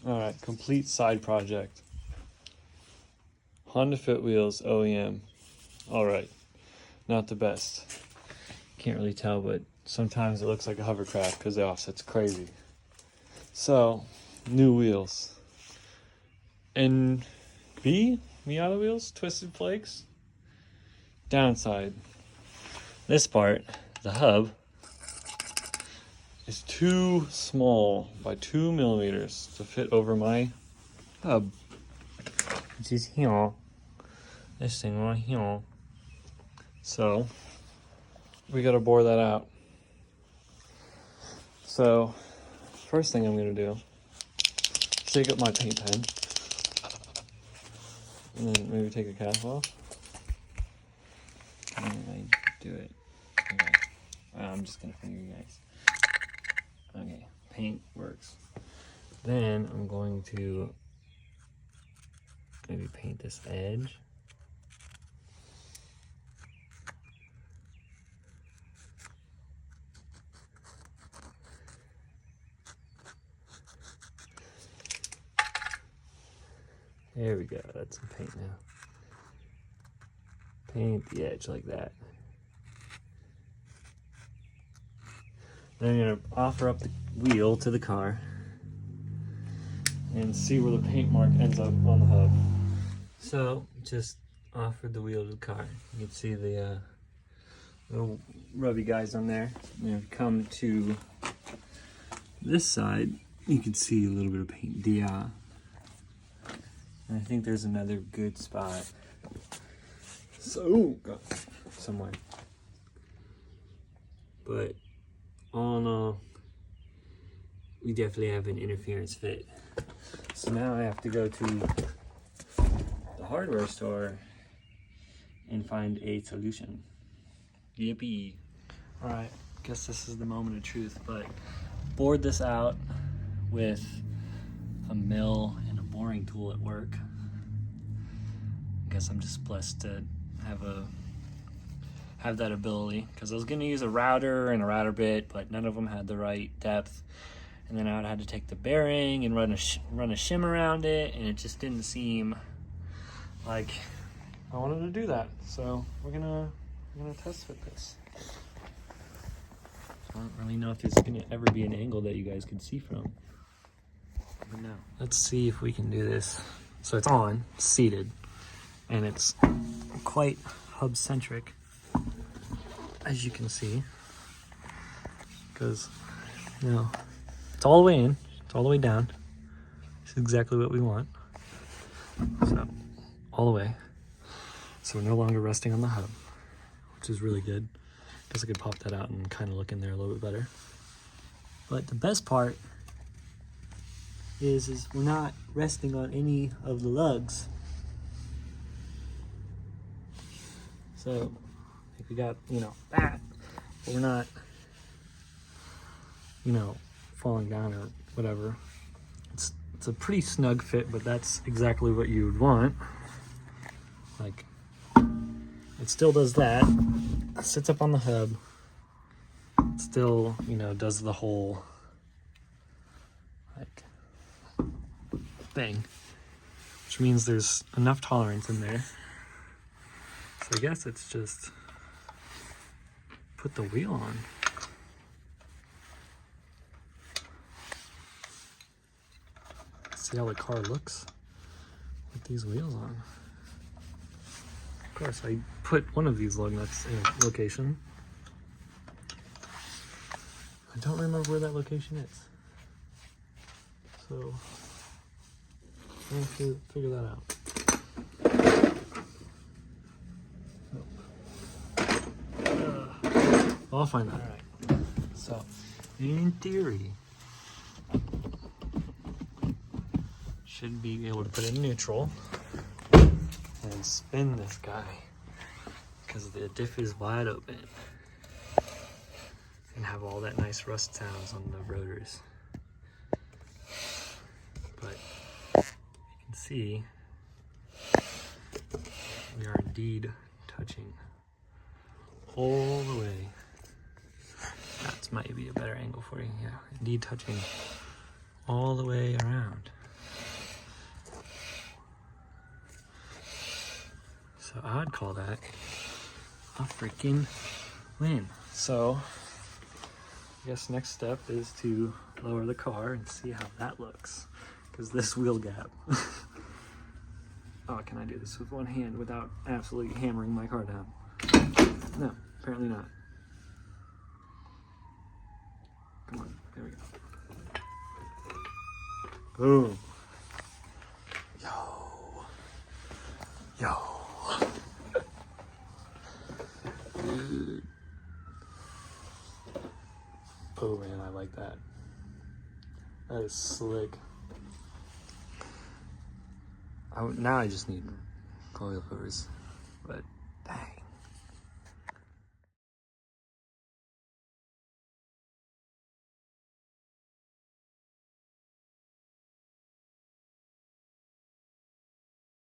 All right, complete side project. Honda Fit Wheels OEM. All right, not the best. Can't really tell, but sometimes it looks like a hovercraft because the offset's crazy. So, new wheels. NB Miata wheels, twisted flakes. Downside. This part, the hub, is too small by 2 millimeters to fit over my hub. Which is here. This thing right here. So, we gotta bore that out. So, first thing I'm gonna do is take up my paint pen. And then maybe take a cap off. And then I do it. Okay. I'm just gonna finger you guys. Okay, paint works. Then I'm going to maybe paint this edge. There we go, that's some paint now. Paint the edge like that. Then I'm gonna offer up the wheel to the car and see where the paint mark ends up on the hub. So, just offered the wheel to the car. You can see the little rubby guys on there. And if you come to this side, you can see a little bit of paint. And I think there's another good spot. So, somewhere. But all in all, we definitely have an interference fit. So now I have to go to the hardware store and find a solution. Yippee. All right, guess this is the moment of truth, but bored this out with a mill and a boring tool at work. I guess I'm just blessed to have that ability, because I was going to use a router and a router bit, but none of them had the right depth. And then I would have to take the bearing and run a shim around it, and it just didn't seem like I wanted to do that. So we're gonna test fit this. I don't really know if there's gonna ever be an angle that you guys can see from. But no. Let's see if we can do this. So it's on, seated, and it's quite hub centric, as you can see, because it's all the way in, it's all the way down. It's exactly what we want. So all the way. So we're no longer resting on the hub, which is really good. Guess I could pop that out and kind of look in there a little bit better. But the best part is we're not resting on any of the lugs. So if we got, that, but we're not, falling down or whatever. It's a pretty snug fit, but that's exactly what you would want. Like, it still does that. It sits up on the hub. It still, does the whole, thing, which means there's enough tolerance in there. So I guess it's just put the wheel on. See how the car looks with these wheels on. Of course, I put one of these lug nuts in a location. I don't remember where that location is. So I have to figure that out. I'll find that. All right. So, in theory, should be able to put it in neutral and spin this guy because the diff is wide open, and have all that nice rust sounds on the rotors. But you can see we are indeed touching all the way. That might be a better angle for you. Yeah, indeed touching all the way around. So I'd call that a freaking win. So I guess next step is to lower the car and see how that looks. Because this wheel gap. Oh, can I do this with one hand without absolutely hammering my car down? No, apparently not. Come on, there we go. Boom. Yo. Dude. Oh man, I like that. That is slick. Now I just need coilovers.